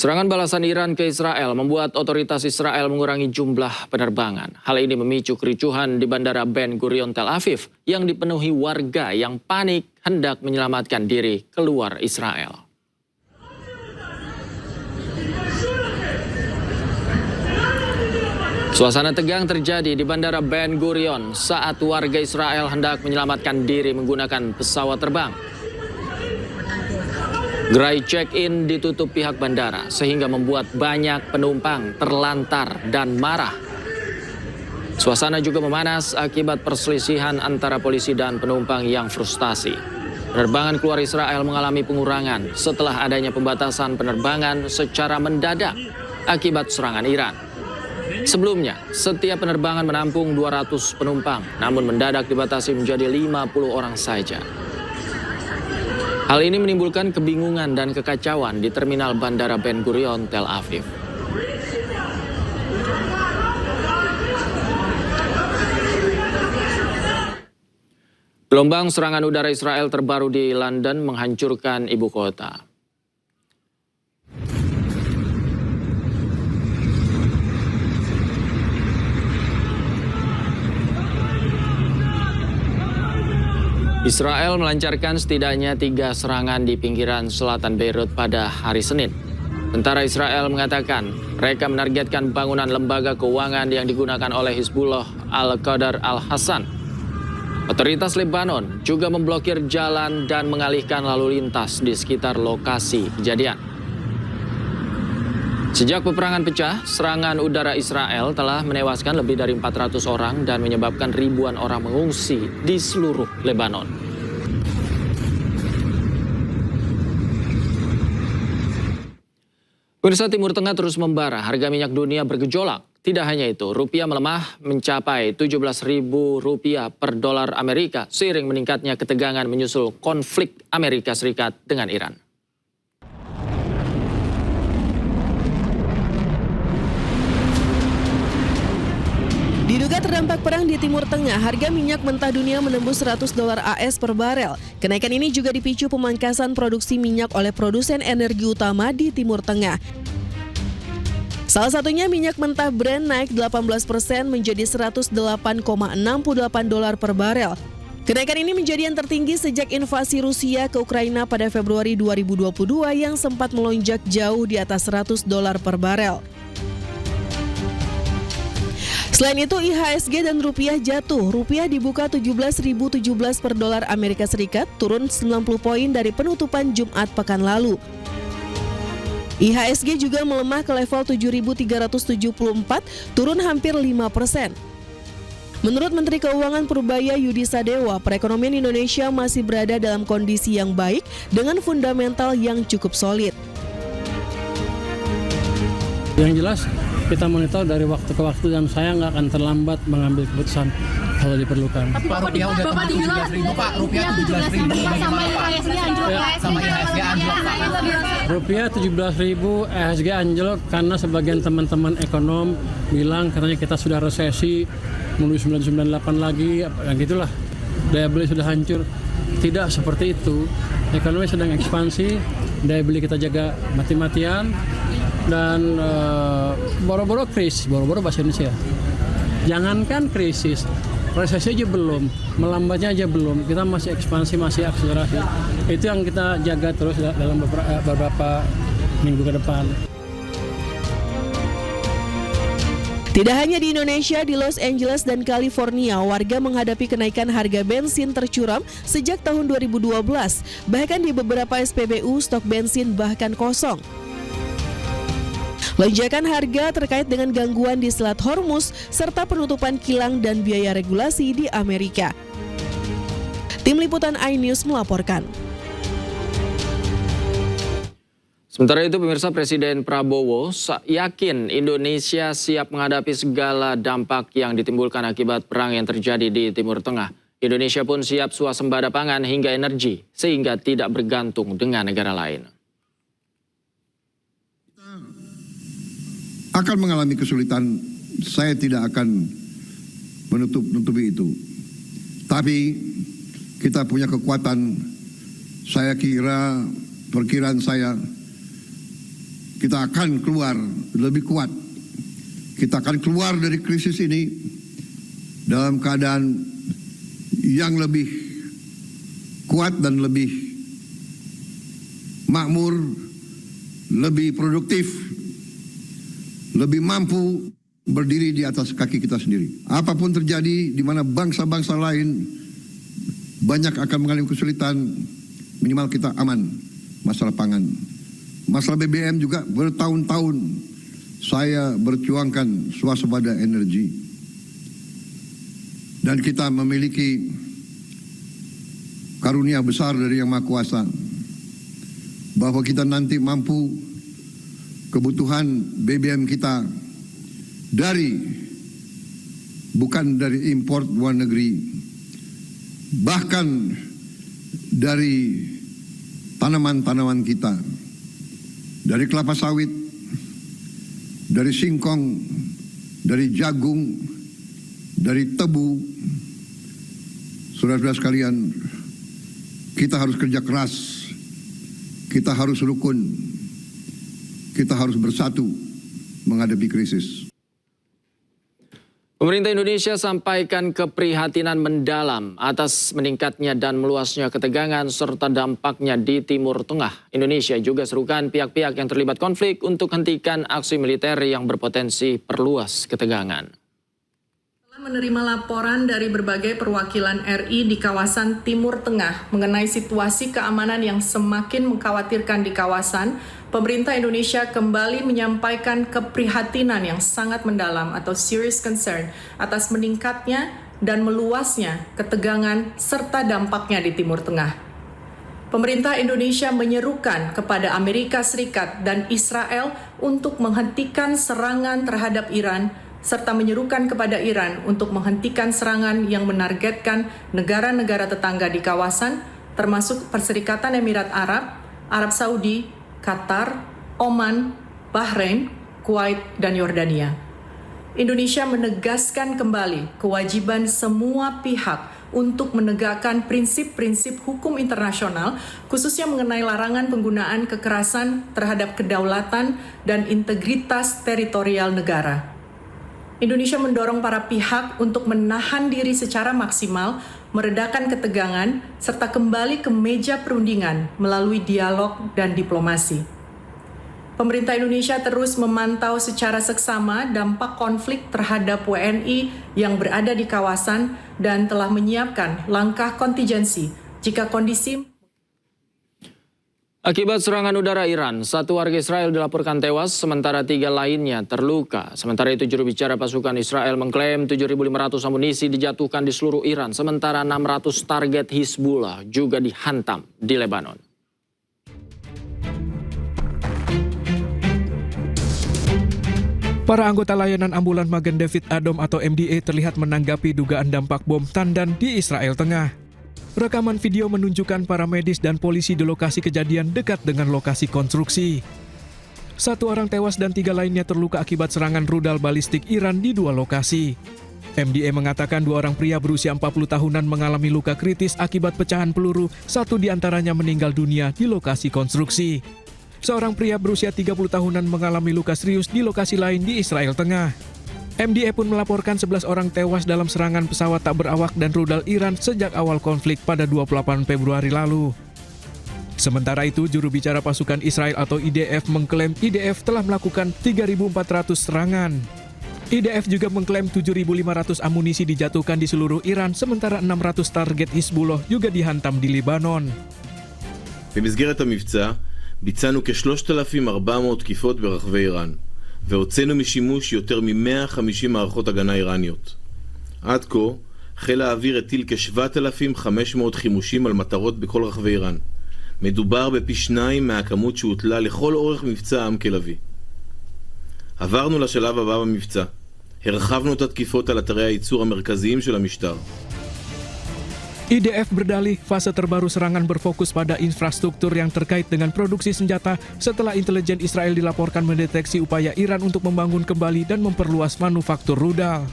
Serangan balasan Iran ke Israel membuat otoritas Israel mengurangi jumlah penerbangan. Hal ini memicu kericuhan di Bandara Ben Gurion Tel Aviv yang dipenuhi warga yang panik hendak menyelamatkan diri keluar Israel. Suasana tegang terjadi di Bandara Ben Gurion saat warga Israel hendak menyelamatkan diri menggunakan pesawat terbang. Gerai check-in ditutup pihak bandara sehingga membuat banyak penumpang terlantar dan marah. Suasana juga memanas akibat perselisihan antara polisi dan penumpang yang frustasi. Penerbangan keluar Israel mengalami pengurangan setelah adanya pembatasan penerbangan secara mendadak akibat serangan Iran. Sebelumnya, setiap penerbangan menampung 200 penumpang, namun mendadak dibatasi menjadi 50 orang saja. Hal ini menimbulkan kebingungan dan kekacauan di terminal Bandara Ben Gurion Tel Aviv. Gelombang serangan udara Israel terbaru di London menghancurkan ibu kota. Israel melancarkan setidaknya 3 serangan di pinggiran selatan Beirut pada hari Senin. Tentara Israel mengatakan mereka menargetkan bangunan lembaga keuangan yang digunakan oleh Hizbullah Al-Qadar Al-Hassan. Otoritas Lebanon juga memblokir jalan dan mengalihkan lalu lintas di sekitar lokasi kejadian. Sejak peperangan pecah, serangan udara Israel telah menewaskan lebih dari 400 orang dan menyebabkan ribuan orang mengungsi di seluruh Lebanon. Pemirsa, Timur Tengah terus membara, harga minyak dunia bergejolak. Tidak hanya itu, rupiah melemah mencapai Rp17.000 per dolar Amerika seiring meningkatnya ketegangan menyusul konflik Amerika Serikat dengan Iran. Diduga terdampak perang di Timur Tengah, harga minyak mentah dunia menembus $100 AS per barel. Kenaikan ini juga dipicu pemangkasan produksi minyak oleh produsen energi utama di Timur Tengah. Salah satunya minyak mentah Brent naik 18% menjadi $108,68 per barel. Kenaikan ini menjadi yang tertinggi sejak invasi Rusia ke Ukraina pada Februari 2022 yang sempat melonjak jauh di atas $100 per barel. Selain itu, IHSG dan rupiah jatuh. Rupiah dibuka 17.017 per dolar Amerika Serikat, turun 90 poin dari penutupan Jumat pekan lalu. IHSG juga melemah ke level 7.374, turun hampir 5%. Menurut Menteri Keuangan Purbaya Yudi Sadewa, perekonomian Indonesia masih berada dalam kondisi yang baik dengan fundamental yang cukup solid. Yang jelas, kita monitor dari waktu ke waktu dan saya nggak akan terlambat mengambil keputusan kalau diperlukan. Tapi Pak, rupiah udah tembus 17.000 Pak, rupiah 17.000 sama IHSG anjlok Pak. Rupiah 17.000, IHSG anjlok karena sebagian teman-teman ekonom bilang katanya kita sudah resesi menuju 998 lagi, yang gitulah. Daya beli sudah hancur. Tidak seperti itu. Ekonomi sedang ekspansi, daya beli kita jaga mati-matian. Dan boro-boro krisis, boro-boro bahasa Indonesia. Jangankan krisis, resesi aja belum, melambatnya aja belum. Kita masih ekspansi, masih akselerasi. Itu yang kita jaga terus dalam beberapa minggu ke depan. Tidak hanya di Indonesia, di Los Angeles dan California, warga menghadapi kenaikan harga bensin tercuram sejak tahun 2012. Bahkan di beberapa SPBU, stok bensin bahkan kosong. Lonjakan harga terkait dengan gangguan di Selat Hormuz serta penutupan kilang dan biaya regulasi di Amerika. Tim Liputan iNews melaporkan. Sementara itu, pemirsa, Presiden Prabowo yakin Indonesia siap menghadapi segala dampak yang ditimbulkan akibat perang yang terjadi di Timur Tengah. Indonesia pun siap swasembada pangan hingga energi sehingga tidak bergantung dengan negara lain. Akan mengalami kesulitan, saya tidak akan menutupi itu. Tapi kita punya kekuatan, saya kira, perkiraan saya, kita akan keluar lebih kuat. Kita akan keluar dari krisis ini dalam keadaan yang lebih kuat dan lebih makmur, lebih produktif, lebih mampu berdiri di atas kaki kita sendiri. Apapun terjadi di mana bangsa-bangsa lain banyak akan mengalami kesulitan, minimal kita aman. Masalah pangan, masalah BBM juga bertahun-tahun saya berjuangkan swasembada energi. Dan kita memiliki karunia besar dari Yang Maha Kuasa bahwa kita nanti mampu kebutuhan BBM kita bukan dari import luar negeri, bahkan dari tanaman-tanaman kita, dari kelapa sawit, dari singkong, dari jagung, dari tebu. Saudara-saudara sekalian, kita harus kerja keras, kita harus rukun, kita harus bersatu menghadapi krisis. Pemerintah Indonesia sampaikan keprihatinan mendalam atas meningkatnya dan meluasnya ketegangan serta dampaknya di Timur Tengah. Indonesia juga serukan pihak-pihak yang terlibat konflik untuk hentikan aksi militer yang berpotensi perluas ketegangan. Menerima laporan dari berbagai perwakilan RI di kawasan Timur Tengah mengenai situasi keamanan yang semakin mengkhawatirkan di kawasan, pemerintah Indonesia kembali menyampaikan keprihatinan yang sangat mendalam atau serious concern atas meningkatnya dan meluasnya ketegangan serta dampaknya di Timur Tengah. Pemerintah Indonesia menyerukan kepada Amerika Serikat dan Israel untuk menghentikan serangan terhadap Iran serta menyerukan kepada Iran untuk menghentikan serangan yang menargetkan negara-negara tetangga di kawasan, termasuk Perserikatan Emirat Arab, Arab Saudi, Qatar, Oman, Bahrain, Kuwait, dan Yordania. Indonesia menegaskan kembali kewajiban semua pihak untuk menegakkan prinsip-prinsip hukum internasional, khususnya mengenai larangan penggunaan kekerasan terhadap kedaulatan dan integritas teritorial negara. Indonesia mendorong para pihak untuk menahan diri secara maksimal, meredakan ketegangan, serta kembali ke meja perundingan melalui dialog dan diplomasi. Pemerintah Indonesia terus memantau secara seksama dampak konflik terhadap WNI yang berada di kawasan dan telah menyiapkan langkah kontingensi jika kondisi. Akibat serangan udara Iran, 1 warga Israel dilaporkan tewas, sementara 3 lainnya terluka. Sementara itu, juru bicara pasukan Israel mengklaim 7.500 amunisi dijatuhkan di seluruh Iran, sementara 600 target Hizbullah juga dihantam di Lebanon. Para anggota layanan ambulan Magen David Adom atau MDA terlihat menanggapi dugaan dampak bom Tandan di Israel Tengah. Rekaman video menunjukkan para medis dan polisi di lokasi kejadian dekat dengan lokasi konstruksi. 1 orang tewas dan 3 lainnya terluka akibat serangan rudal balistik Iran di 2 lokasi. MDA mengatakan 2 orang pria berusia 40 tahunan mengalami luka kritis akibat pecahan peluru, 1 diantaranya meninggal dunia di lokasi konstruksi. Seorang pria berusia 30 tahunan mengalami luka serius di lokasi lain di Israel Tengah. MDA pun melaporkan 11 orang tewas dalam serangan pesawat tak berawak dan rudal Iran sejak awal konflik pada 28 Februari lalu. Sementara itu, juru bicara pasukan Israel atau IDF mengklaim IDF telah melakukan 3.400 serangan. IDF juga mengklaim 7.500 amunisi dijatuhkan di seluruh Iran, sementara 600 target Hizbullah juga dihantam di Lebanon. במסגרת המבצע ביצענו כ-3,400 תקיפות ברחבי איראן. והוצאנו משימוש יותר מ-150 מערכות הגנה איראניות. עד כה, חיל האוויר הטיל כ-7,500 חימושים על מטרות בכל רחבי איראן. מדובר בפי 2 מהכמות שהוטלה לכל אורך מבצע עם כלבי. עברנו לשלב הבא במבצע. הרחבנו את התקיפות על אתרי הייצור המרכזיים של המשטר. IDF berdalih fase terbaru serangan berfokus pada infrastruktur yang terkait dengan produksi senjata setelah intelijen Israel dilaporkan mendeteksi upaya Iran untuk membangun kembali dan memperluas manufaktur rudal.